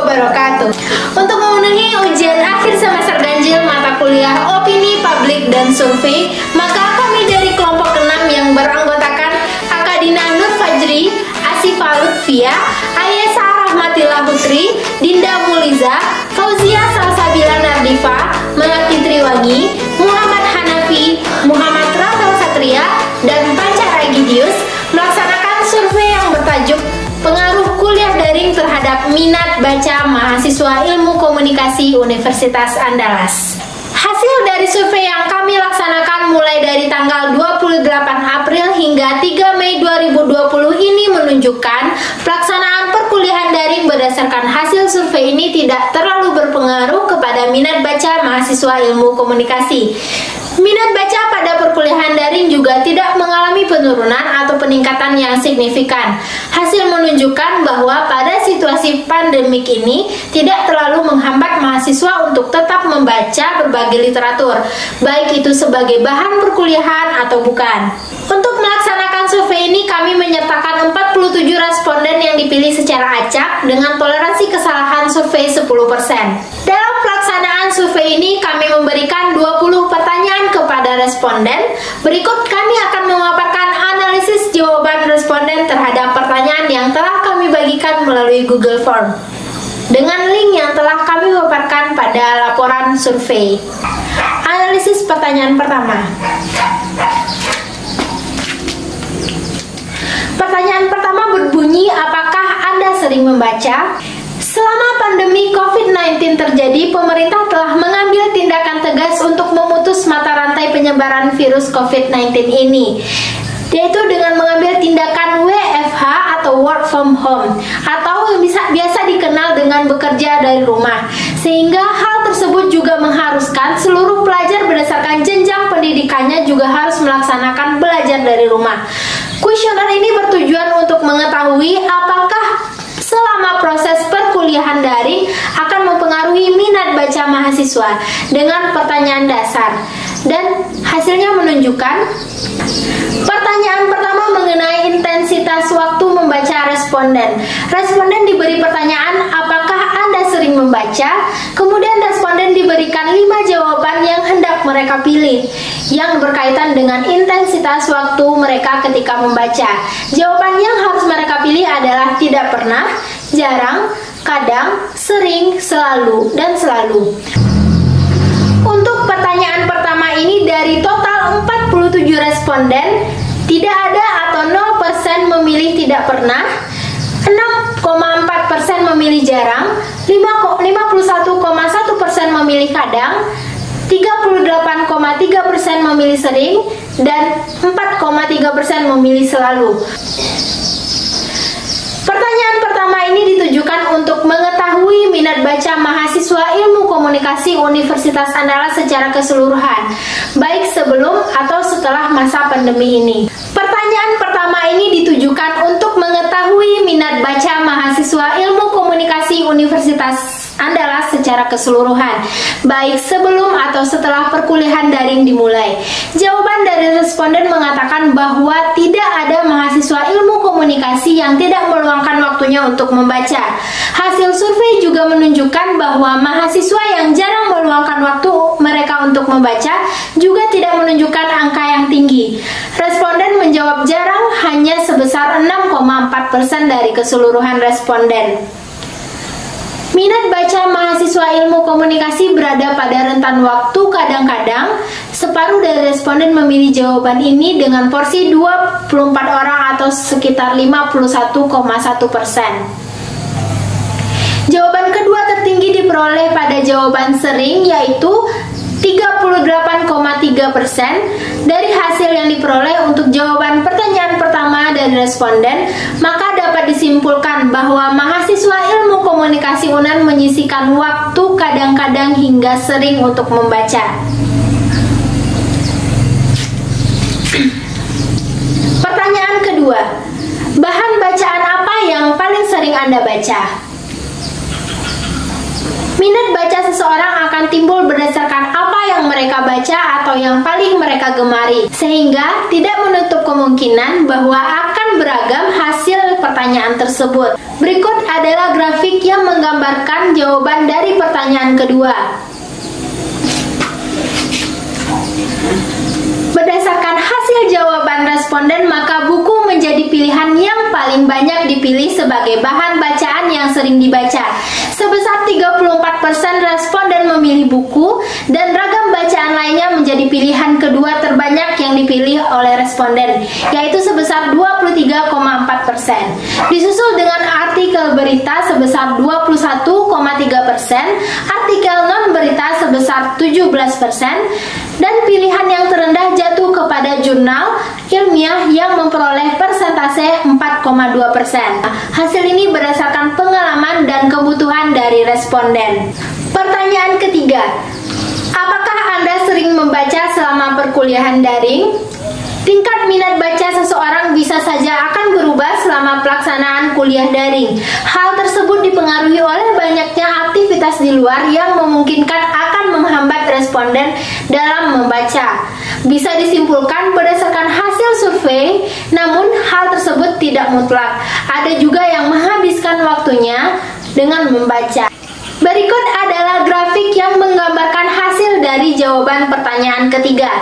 wabarakatuh. Untuk memenuhi ujian akhir semester ganjil mata kuliah opini publik dan survei, maka kami dari kelompok 6 yang beranggotakan Akadina Nur Fajri, Asifah Lutfia, Ayesa Rahmatillah Putri, Dinda Muliza, Fauzia Salsabila Nardifa, Melati Triwangi, Muhammad Hanafi, Muhammad Rafael Satria, dan Panca Ragidius melaksanakan survei yang bertajuk Pengaruh Kuliah Daring Terhadap Minat Baca Mahasiswa Ilmu Komunikasi Universitas Andalas. Hasil dari survei yang kami laksanakan mulai dari tanggal 28 April hingga 3 Mei 2020 ini menunjukkan pelaksanaan perkuliahan daring berdasarkan hasil survei ini tidak terlalu berpengaruh kepada minat baca mahasiswa ilmu komunikasi. Minat baca pada perkuliahan daring juga tidak mengalami penurunan atau peningkatan yang signifikan. Hasil menunjukkan bahwa pada situasi pandemik ini tidak terlalu menghambat mahasiswa untuk tetap membaca berbagai literatur, baik itu sebagai bahan perkuliahan atau bukan. Untuk melaksanakan survei ini kami menyertakan 47 responden yang dipilih secara acak dengan toleransi kesalahan survei 10%. Dalam pelaksanaan survei ini kami memberikan 20 pertanyaan kepada responden. Berikut kami akan memaparkan analisis jawaban responden terhadap pertanyaan yang telah kami bagikan melalui Google Form dengan link yang telah kami paparkan pada laporan survei. Analisis pertanyaan pertama. Pertanyaan pertama berbunyi, apakah Anda sering membaca? Selama pandemi COVID-19 terjadi, pemerintah telah mengambil tindakan tegas untuk memutus mata rantai penyebaran virus COVID-19 ini, yaitu dengan mengambil tindakan WFH atau work from home, atau biasa dikenal dengan bekerja dari rumah, sehingga hal tersebut juga mengharuskan seluruh pelajar berdasarkan jenjang pendidikannya juga harus melaksanakan belajar dari rumah. Kuesioner ini bertujuan untuk mengetahui apakah selama proses perkuliahan daring akan mempengaruhi minat baca mahasiswa dengan pertanyaan dasar, dan hasilnya menunjukkan pertanyaan pertama mengenai intensitas waktu membaca responden. Responden diberi pertanyaan apakah Anda sering membaca, kemudian responden diberikan 5 jawaban yang hendak mereka pilih yang berkaitan dengan intensitas waktu mereka ketika membaca. Jawaban yang harus mereka pilih adalah tidak pernah, jarang, kadang, sering, selalu, dan selalu. Untuk pertanyaan pertama ini dari total 47 responden, tidak ada atau 0% memilih tidak pernah, 6,4% memilih jarang, 51,1% memilih kadang, 38,3% memilih sering, dan 4,3% memilih selalu. Pertanyaan pertama ini ditujukan untuk mengetahui minat baca mahasiswa ilmu komunikasi Universitas Andalas secara keseluruhan, baik sebelum atau setelah masa pandemi ini. Pertanyaan pertama ini ditujukan untuk mengetahui minat baca mahasiswa ilmu komunikasi Universitas Andalas secara keseluruhan, baik sebelum atau setelah perkuliahan daring dimulai. Jawaban dari responden mengatakan bahwa tidak ada mahasiswa ilmu komunikasi yang tidak meluangkan waktunya untuk membaca. Hasil survei juga menunjukkan bahwa mahasiswa yang jarang meluangkan waktu mereka untuk membaca juga tidak menunjukkan angka yang tinggi. Responden menjawab jarang hanya sebesar 6,4% dari keseluruhan responden. Minat baca mahasiswa ilmu komunikasi berada pada rentan waktu kadang-kadang. Separuh dari responden memilih jawaban ini dengan porsi 24 orang atau sekitar 51,1%. Jawaban kedua tertinggi diperoleh pada jawaban sering, yaitu 38,3%. Dari hasil yang diperoleh untuk jawaban pertanyaan pertama dari responden, maka dapat disimpulkan bahwa mahasiswa ilmu komunikasi UNAN menyisihkan waktu kadang-kadang hingga sering untuk membaca. Pertanyaan kedua, bahan bacaan apa yang paling sering Anda baca? Minat baca seseorang akan timbul berdasarkan apa yang mereka baca atau yang paling mereka gemari, sehingga tidak menutup kemungkinan bahwa akan beragam hasil pertanyaan tersebut. Berikut adalah grafik yang menggambarkan jawaban dari pertanyaan kedua. Berdasarkan hasil jawaban responden, maka buku menjadi pilihan yang paling banyak dipilih sebagai bahan bacaan yang sering dibaca. Sebesar 34% responden memilih buku, dan ragam bacaan lainnya menjadi pilihan kedua terbanyak yang dipilih oleh responden, yaitu sebesar 23,4%. Disusul dengan artikel berita sebesar 21,3%, artikel non-berita sebesar 17%, dan pilihan yang terendah jatuh kepada jurnal ilmiah yang memperoleh persentase 4,2%. Hasil ini berdasarkan pengalaman dan kebutuhan dari responden. Pertanyaan ketiga, apakah Anda sering membaca selama perkuliahan daring? Tingkat minat baca seseorang bisa saja akan berubah selama pelaksanaan kuliah daring. Hal tersebut dipengaruhi oleh banyaknya aktivitas di luar yang memungkinkan akan menghambat responden dalam membaca. Bisa disimpulkan berdasarkan hasil survei, namun hal tersebut tidak mutlak. Ada juga yang menghabiskan waktunya dengan membaca. Berikut adalah grafik yang menggambarkan hasil dari jawaban pertanyaan ketiga.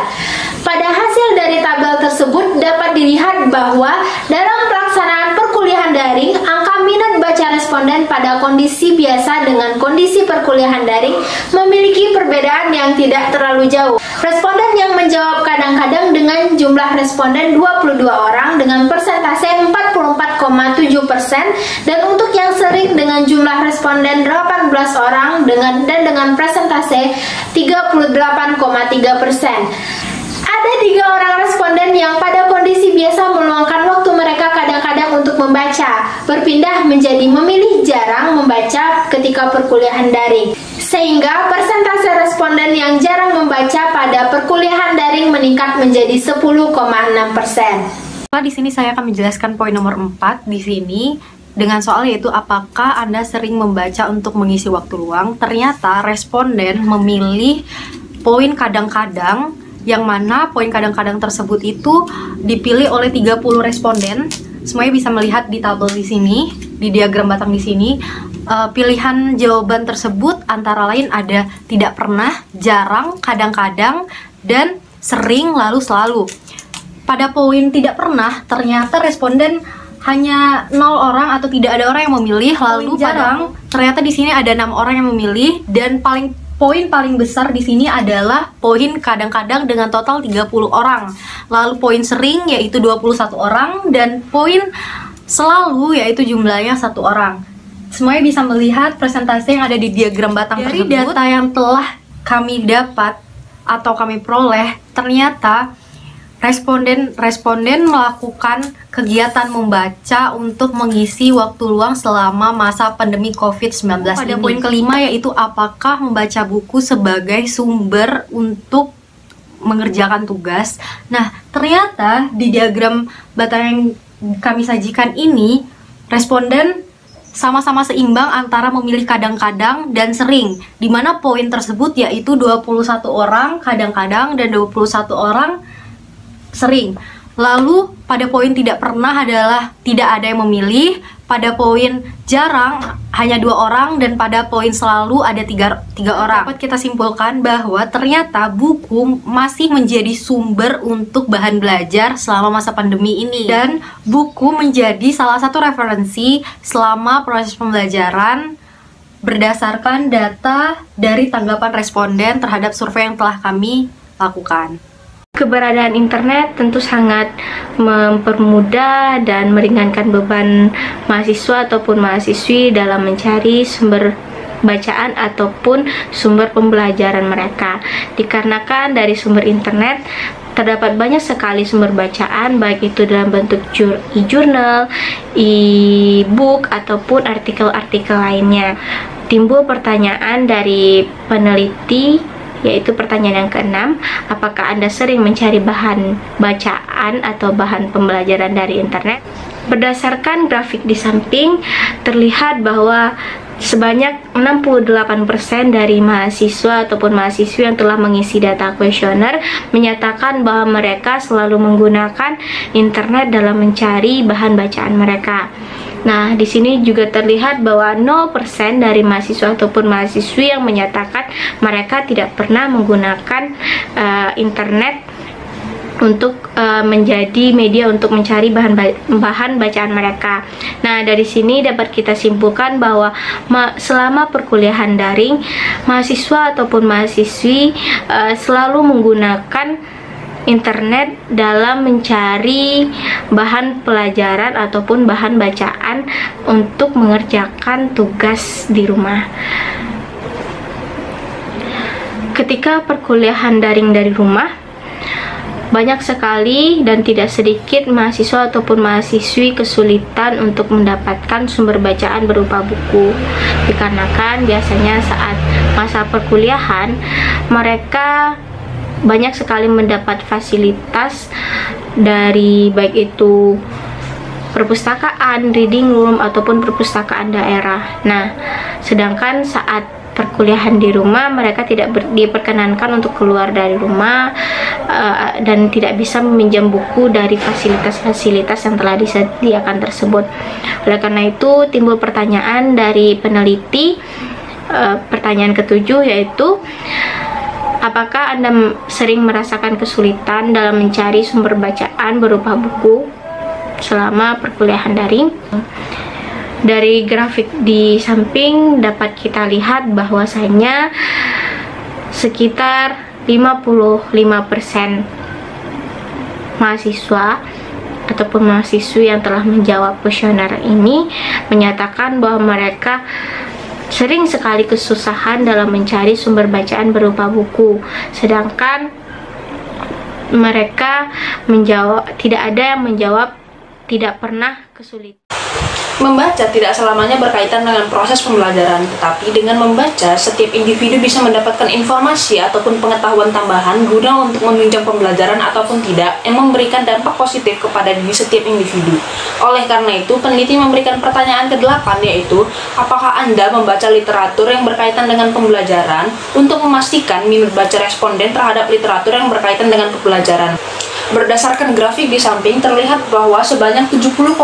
Pada hasil dari tabel tersebut dapat dilihat bahwa dalam pelaksanaan perkuliahan daring, angka minat baca responden pada kondisi biasa dengan kondisi perkuliahan daring memiliki perbedaan yang tidak terlalu jauh. Responden yang menjawab kadang-kadang dengan jumlah responden 22 orang dengan persentase 44,7%, dan untuk yang sering dengan jumlah responden 18 orang dengan persentase 38,3%. Ada 3 orang responden yang pada kondisi biasa meluangkan waktu mereka kadang-kadang untuk membaca, berpindah menjadi memilih jarang membaca ketika perkuliahan daring, sehingga persentase responden yang jarang membaca pada perkuliahan daring meningkat menjadi 10,6%. Di sini saya akan menjelaskan poin nomor 4 di sini dengan soal, yaitu apakah Anda sering membaca untuk mengisi waktu luang. Ternyata responden memilih poin kadang-kadang, yang mana poin kadang-kadang tersebut itu dipilih oleh 30 responden. Semuanya bisa melihat di tabel di sini, di diagram batang di sini. Pilihan jawaban tersebut antara lain ada tidak pernah, jarang, kadang-kadang, dan sering, lalu, selalu. Pada poin tidak pernah, ternyata responden hanya 0 orang atau tidak ada orang yang memilih. Lalu jarang, ternyata di sini ada 6 orang yang memilih, dan poin paling besar di sini adalah poin kadang-kadang dengan total 30 orang. Lalu poin sering yaitu 21 orang, dan poin selalu yaitu jumlahnya 1 orang. Semuanya bisa melihat presentasi yang ada di diagram batang tersebut. Dari data yang telah kami dapat atau kami peroleh, ternyata responden melakukan kegiatan membaca untuk mengisi waktu luang selama masa pandemi COVID-19 ini. Pada poin kelima, yaitu apakah membaca buku sebagai sumber untuk mengerjakan tugas. Nah, ternyata di diagram batang yang kami sajikan ini, responden sama-sama seimbang antara memilih kadang-kadang dan sering, di mana poin tersebut yaitu 21 orang kadang-kadang dan 21 orang sering. Lalu pada poin tidak pernah adalah tidak ada yang memilih, pada poin jarang hanya 2 orang, dan pada poin selalu ada 3 orang. Dapat kita simpulkan bahwa ternyata buku masih menjadi sumber untuk bahan belajar selama masa pandemi ini, dan buku menjadi salah satu referensi selama proses pembelajaran berdasarkan data dari tanggapan responden terhadap survei yang telah kami lakukan. Keberadaan internet tentu sangat mempermudah dan meringankan beban mahasiswa ataupun mahasiswi dalam mencari sumber bacaan ataupun sumber pembelajaran mereka. Dikarenakan dari sumber internet terdapat banyak sekali sumber bacaan, baik itu dalam bentuk e-journal, e-book, ataupun artikel-artikel lainnya. Timbul pertanyaan dari peneliti, yaitu pertanyaan yang keenam, apakah Anda sering mencari bahan bacaan atau bahan pembelajaran dari internet? Berdasarkan grafik di samping, terlihat bahwa sebanyak 68% dari mahasiswa ataupun mahasiswi yang telah mengisi data kuesioner menyatakan bahwa mereka selalu menggunakan internet dalam mencari bahan bacaan mereka. Nah, di sini juga terlihat bahwa 0% dari mahasiswa ataupun mahasiswi yang menyatakan mereka tidak pernah menggunakan internet untuk menjadi media untuk mencari bahan bacaan mereka. Nah, dari sini dapat kita simpulkan bahwa selama perkuliahan daring, mahasiswa ataupun mahasiswi selalu menggunakan internet dalam mencari bahan pelajaran ataupun bahan bacaan untuk mengerjakan tugas di rumah. Ketika perkuliahan daring dari rumah, banyak sekali dan tidak sedikit mahasiswa ataupun mahasiswi kesulitan untuk mendapatkan sumber bacaan berupa buku, dikarenakan biasanya saat masa perkuliahan mereka banyak sekali mendapat fasilitas dari baik itu perpustakaan, reading room ataupun perpustakaan daerah. Nah, sedangkan saat perkuliahan di rumah mereka tidak diperkenankan untuk keluar dari rumah dan tidak bisa meminjam buku dari fasilitas-fasilitas yang telah disediakan tersebut. Oleh karena itu timbul pertanyaan dari peneliti, pertanyaan ketujuh, yaitu apakah Anda sering merasakan kesulitan dalam mencari sumber bacaan berupa buku selama perkuliahan daring? Dari grafik di samping dapat kita lihat bahwasanya sekitar 55% mahasiswa ataupun mahasiswi yang telah menjawab kuesioner ini menyatakan bahwa mereka sering sekali kesusahan dalam mencari sumber bacaan berupa buku, sedangkan mereka tidak ada yang menjawab tidak pernah kesulitan. Membaca tidak selamanya berkaitan dengan proses pembelajaran, tetapi dengan membaca, setiap individu bisa mendapatkan informasi ataupun pengetahuan tambahan guna untuk menunjang pembelajaran ataupun tidak, yang memberikan dampak positif kepada diri setiap individu. Oleh karena itu, peneliti memberikan pertanyaan ke-8, yaitu, apakah Anda membaca literatur yang berkaitan dengan pembelajaran untuk memastikan minat baca responden terhadap literatur yang berkaitan dengan pembelajaran. Berdasarkan grafik di samping, terlihat bahwa sebanyak 70,2%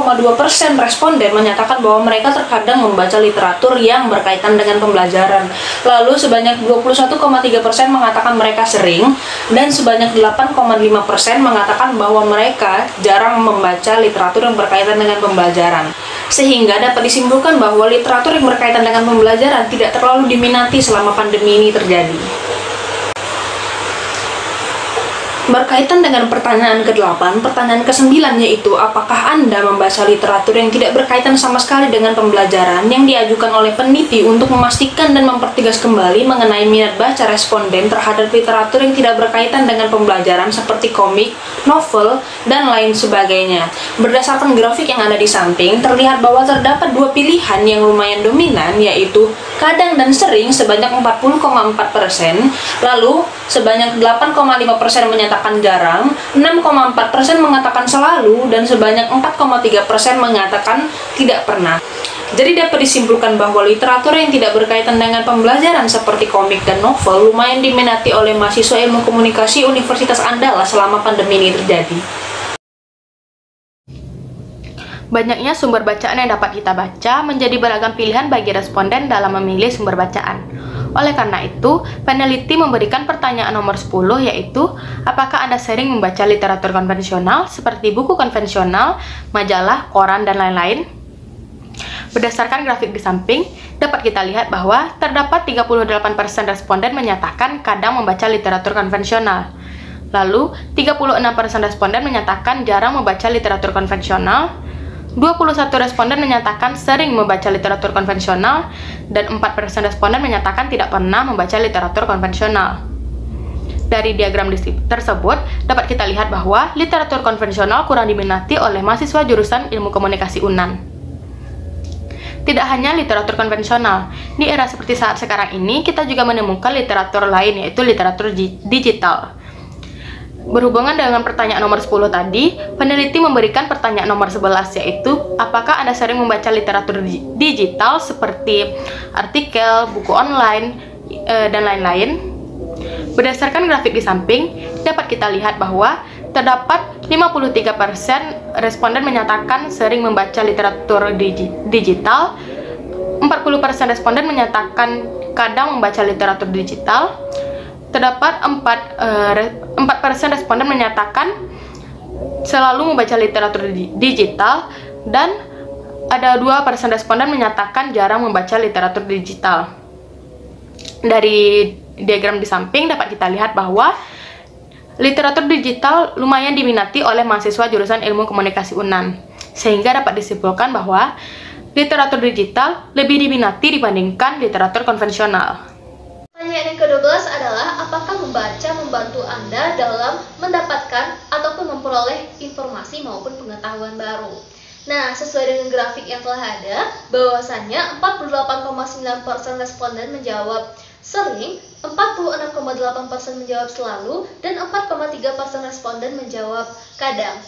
responden menyatakan bahwa mereka terkadang membaca literatur yang berkaitan dengan pembelajaran. Lalu sebanyak 21,3% mengatakan mereka sering, dan sebanyak 8,5% mengatakan bahwa mereka jarang membaca literatur yang berkaitan dengan pembelajaran. Sehingga dapat disimpulkan bahwa literatur yang berkaitan dengan pembelajaran tidak terlalu diminati selama pandemi ini terjadi. Berkaitan dengan pertanyaan ke-8, pertanyaan ke-9 yaitu, apakah Anda membaca literatur yang tidak berkaitan sama sekali dengan pembelajaran yang diajukan oleh peneliti untuk memastikan dan mempertegas kembali mengenai minat baca responden terhadap literatur yang tidak berkaitan dengan pembelajaran seperti komik, novel, dan lain sebagainya. Berdasarkan grafik yang ada di samping, terlihat bahwa terdapat dua pilihan yang lumayan dominan, yaitu kadang dan sering sebanyak 40,4%, lalu sebanyak 8,5% menyatakan jarang, 6,4% mengatakan selalu, dan sebanyak 4,3% mengatakan tidak pernah. Jadi dapat disimpulkan bahwa literatur yang tidak berkaitan dengan pembelajaran seperti komik dan novel lumayan diminati oleh mahasiswa ilmu komunikasi Universitas Andalas selama pandemi ini terjadi. Banyaknya sumber bacaan yang dapat kita baca menjadi beragam pilihan bagi responden dalam memilih sumber bacaan. Oleh karena itu, peneliti memberikan pertanyaan nomor 10, yaitu, apakah Anda sering membaca literatur konvensional seperti buku konvensional, majalah, koran, dan lain-lain? Berdasarkan grafik di samping, dapat kita lihat bahwa terdapat 38% responden menyatakan kadang membaca literatur konvensional. Lalu, 36% responden menyatakan jarang membaca literatur konvensional, 21 responden menyatakan sering membaca literatur konvensional, dan 4% responden menyatakan tidak pernah membaca literatur konvensional. Dari diagram tersebut, dapat kita lihat bahwa literatur konvensional kurang diminati oleh mahasiswa jurusan Ilmu Komunikasi UNAN. Tidak hanya literatur konvensional, di era seperti saat sekarang ini, kita juga menemukan literatur lain, yaitu literatur digital. Berhubungan dengan pertanyaan nomor 10 tadi, peneliti memberikan pertanyaan nomor 11, yaitu apakah Anda sering membaca literatur digital seperti artikel, buku online, dan lain-lain. Berdasarkan grafik di samping, dapat kita lihat bahwa terdapat 53% responden menyatakan sering membaca literatur digital, 40% responden menyatakan kadang membaca literatur digital, terdapat 4% responden menyatakan selalu membaca literatur digital, dan ada 2% responden menyatakan jarang membaca literatur digital. Dari diagram di samping dapat kita lihat bahwa literatur digital lumayan diminati oleh mahasiswa jurusan Ilmu Komunikasi UNAN, sehingga dapat disimpulkan bahwa literatur digital lebih diminati dibandingkan literatur konvensional. Pertanyaan yang ke-12 adalah apakah membaca membantu Anda dalam mendapatkan ataupun memperoleh informasi maupun pengetahuan baru. Nah, sesuai dengan grafik yang telah ada, bahwasannya 48,9% responden menjawab sering, 46,8% menjawab selalu, dan 4,3% responden menjawab kadang.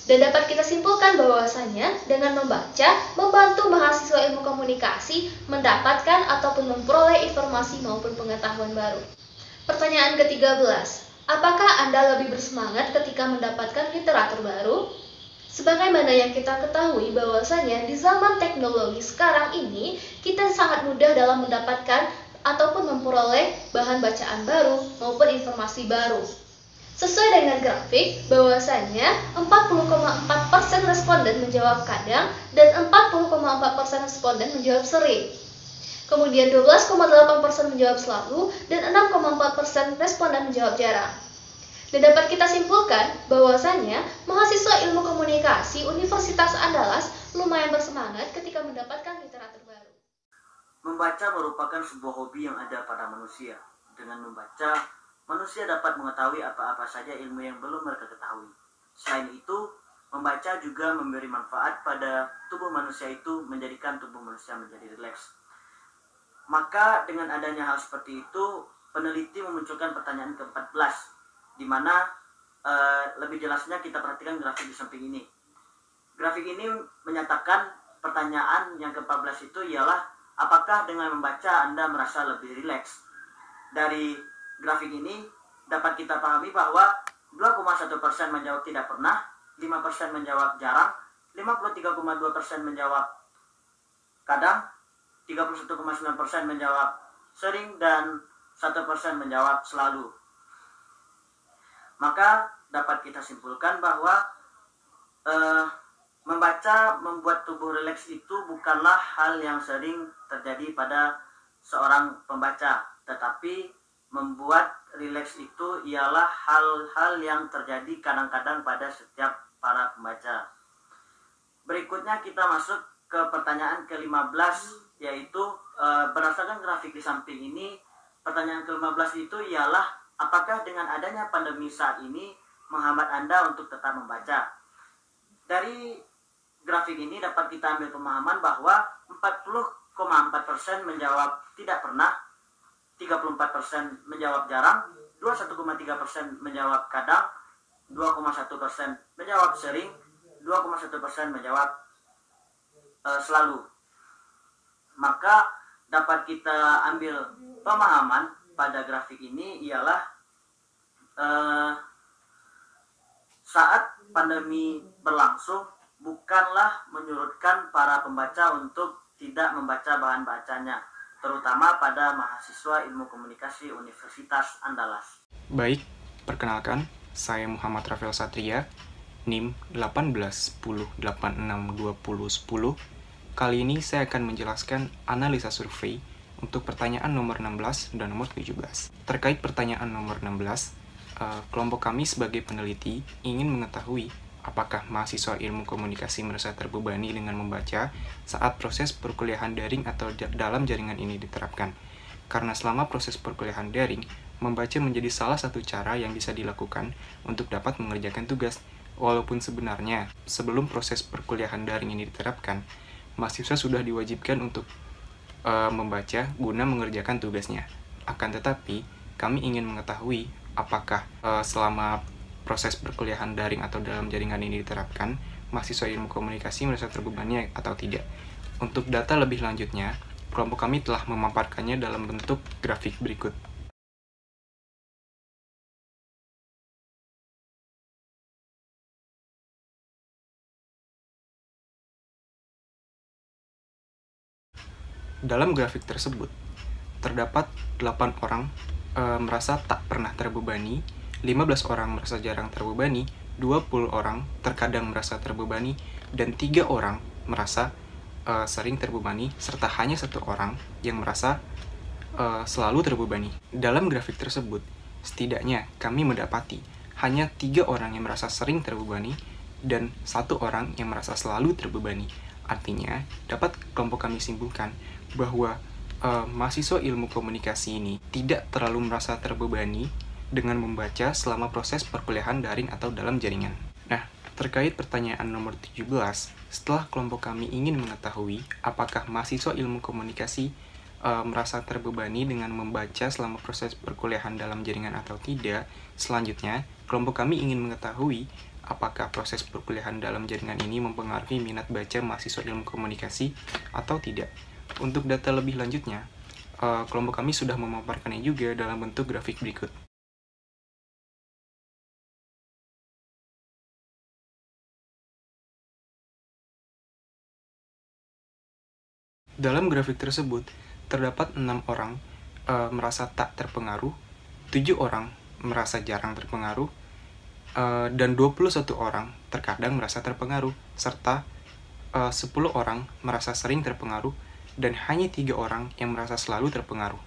Dan dapat kita simpulkan bahwasannya dengan membaca membantu mahasiswa ilmu komunikasi mendapatkan ataupun memperoleh informasi maupun pengetahuan baru. Pertanyaan ke-13, apakah Anda lebih bersemangat ketika mendapatkan literatur baru? Sebagaimana yang kita ketahui bahwasanya di zaman teknologi sekarang ini kita sangat mudah dalam mendapatkan ataupun memperoleh bahan bacaan baru maupun informasi baru. Sesuai dengan grafik, bahwasanya 40,4% responden menjawab kadang dan 40,4% responden menjawab sering. Kemudian 12,8% menjawab selalu dan 6,4% responden menjawab jarang. Dan dapat kita simpulkan bahwasanya mahasiswa ilmu komunikasi Universitas Andalas lumayan bersemangat ketika mendapatkan literatur baru. Membaca merupakan sebuah hobi yang ada pada manusia. Dengan membaca, manusia dapat mengetahui apa-apa saja ilmu yang belum mereka ketahui. Selain itu, membaca juga memberi manfaat pada tubuh manusia itu, menjadikan tubuh manusia menjadi rileks. Maka dengan adanya hal seperti itu, peneliti memunculkan pertanyaan ke-14, di mana lebih jelasnya kita perhatikan grafik di samping ini. Grafik ini menyatakan pertanyaan yang ke-14 itu ialah apakah dengan membaca Anda merasa lebih rileks. Dari grafik ini dapat kita pahami bahwa 2,1% menjawab tidak pernah, 5% menjawab jarang, 53,2% menjawab kadang, 31,9% menjawab sering, dan 1% menjawab selalu. Maka dapat kita simpulkan bahwa membaca membuat tubuh rileks itu bukanlah hal yang sering terjadi pada seorang pembaca, tetapi membuat rileks itu ialah hal-hal yang terjadi kadang-kadang pada setiap para pembaca. Berikutnya kita masuk ke pertanyaan ke-15, yaitu berdasarkan grafik di samping ini, pertanyaan ke-15 itu ialah apakah dengan adanya pandemi saat ini menghambat Anda untuk tetap membaca? Dari grafik ini dapat kita ambil pemahaman bahwa 40,4% menjawab tidak pernah, 34% menjawab jarang, 21,3% menjawab kadang, 2,1% menjawab sering, 2,1% menjawab selalu. Maka dapat kita ambil pemahaman pada grafik ini ialah saat pandemi berlangsung bukanlah menyurutkan para pembaca untuk tidak membaca bahan bacanya, terutama pada mahasiswa ilmu komunikasi Universitas Andalas. Baik, perkenalkan, saya Muhammad Rafael Satria, NIM 1810862010. Kali ini saya akan menjelaskan analisa survei untuk pertanyaan nomor 16 dan nomor 17. Terkait pertanyaan nomor 16, kelompok kami sebagai peneliti ingin mengetahui apakah mahasiswa ilmu komunikasi merasa terbebani dengan membaca saat proses perkuliahan daring atau dalam jaringan ini diterapkan. Karena selama proses perkuliahan daring, membaca menjadi salah satu cara yang bisa dilakukan untuk dapat mengerjakan tugas. Walaupun sebenarnya sebelum proses perkuliahan daring ini diterapkan, mahasiswa sudah diwajibkan untuk membaca guna mengerjakan tugasnya. Akan tetapi, kami ingin mengetahui apakah selama proses perkuliahan daring atau dalam jaringan ini diterapkan, mahasiswa ilmu komunikasi merasa terbebani atau tidak. Untuk data lebih lanjutnya, kelompok kami telah memaparkannya dalam bentuk grafik berikut. Dalam grafik tersebut, terdapat 8 orang merasa tak pernah terbebani, 15 orang merasa jarang terbebani, 20 orang terkadang merasa terbebani, dan 3 orang merasa sering terbebani, serta hanya 1 orang yang merasa selalu terbebani. Dalam grafik tersebut, setidaknya kami mendapati hanya 3 orang yang merasa sering terbebani dan 1 orang yang merasa selalu terbebani. Artinya, dapat kelompok kami simpulkan bahwa mahasiswa ilmu komunikasi ini tidak terlalu merasa terbebani dengan membaca selama proses perkuliahan daring atau dalam jaringan. Nah, terkait pertanyaan nomor 17, setelah kelompok kami ingin mengetahui apakah mahasiswa ilmu komunikasi merasa terbebani dengan membaca selama proses perkuliahan dalam jaringan atau tidak, selanjutnya kelompok kami ingin mengetahui apakah proses perkuliahan dalam jaringan ini mempengaruhi minat baca mahasiswa ilmu komunikasi atau tidak. Untuk data lebih lanjutnya, kelompok kami sudah memaparkannya juga dalam bentuk grafik berikut. Dalam grafik tersebut, terdapat 6 orang merasa tak terpengaruh, 7 orang merasa jarang terpengaruh, dan 21 orang terkadang merasa terpengaruh, serta 10 orang merasa sering terpengaruh, dan hanya 3 orang yang merasa selalu terpengaruh.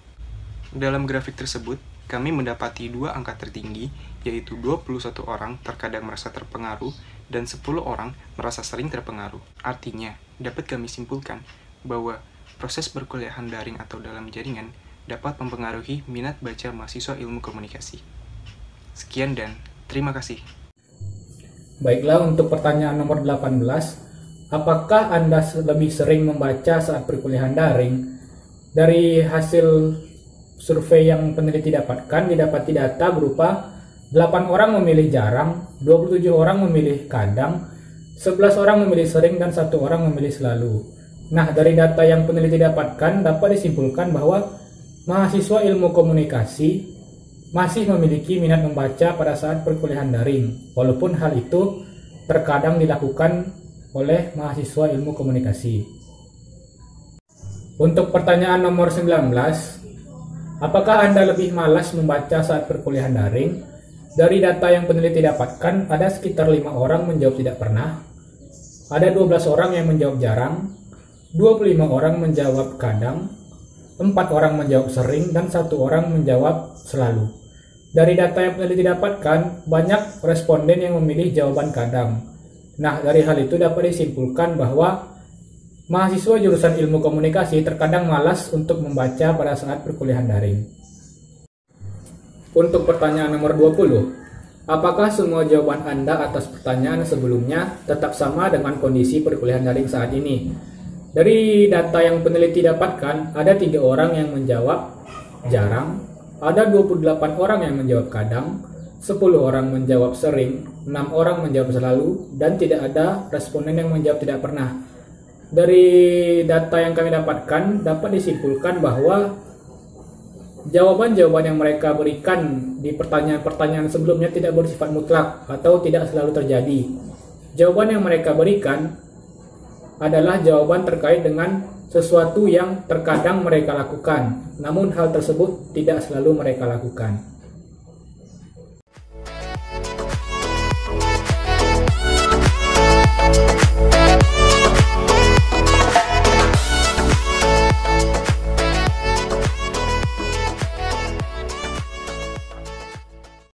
Dalam grafik tersebut, kami mendapati 2 angka tertinggi, yaitu 21 orang terkadang merasa terpengaruh, dan 10 orang merasa sering terpengaruh. Artinya, dapat kami simpulkan bahwa proses perkuliahan daring atau dalam jaringan dapat mempengaruhi minat baca mahasiswa ilmu komunikasi. Sekian dan terima kasih. Baiklah, untuk pertanyaan nomor 18, apakah Anda lebih sering membaca saat perkuliahan daring? Dari hasil survei yang peneliti dapatkan, didapati data berupa 8 orang memilih jarang, 27 orang memilih kadang, 11 orang memilih sering, dan 1 orang memilih selalu. Nah, dari data yang peneliti dapatkan, dapat disimpulkan bahwa mahasiswa ilmu komunikasi masih memiliki minat membaca pada saat perkuliahan daring, walaupun hal itu terkadang dilakukan oleh mahasiswa ilmu komunikasi. Untuk pertanyaan nomor 19, apakah Anda lebih malas membaca saat perkuliahan daring? Dari data yang peneliti dapatkan, ada sekitar 5 orang menjawab tidak pernah, ada 12 orang yang menjawab jarang, 25 orang menjawab kadang, 4 orang menjawab sering, dan 1 orang menjawab selalu. Dari data yang peneliti dapatkan, banyak responden yang memilih jawaban kadang. Nah, dari hal itu dapat disimpulkan bahwa mahasiswa jurusan ilmu komunikasi terkadang malas untuk membaca pada saat perkuliahan daring. Untuk pertanyaan nomor 20, apakah semua jawaban Anda atas pertanyaan sebelumnya tetap sama dengan kondisi perkuliahan daring saat ini? Dari data yang peneliti dapatkan, ada 3 orang yang menjawab jarang, ada 28 orang yang menjawab kadang, 10 orang menjawab sering, 6 orang menjawab selalu, dan tidak ada responden yang menjawab tidak pernah. Dari data yang kami dapatkan, dapat disimpulkan bahwa jawaban-jawaban yang mereka berikan di pertanyaan-pertanyaan sebelumnya tidak bersifat mutlak atau tidak selalu terjadi. Jawaban yang mereka berikan adalah jawaban terkait dengan sesuatu yang terkadang mereka lakukan, namun hal tersebut tidak selalu mereka lakukan.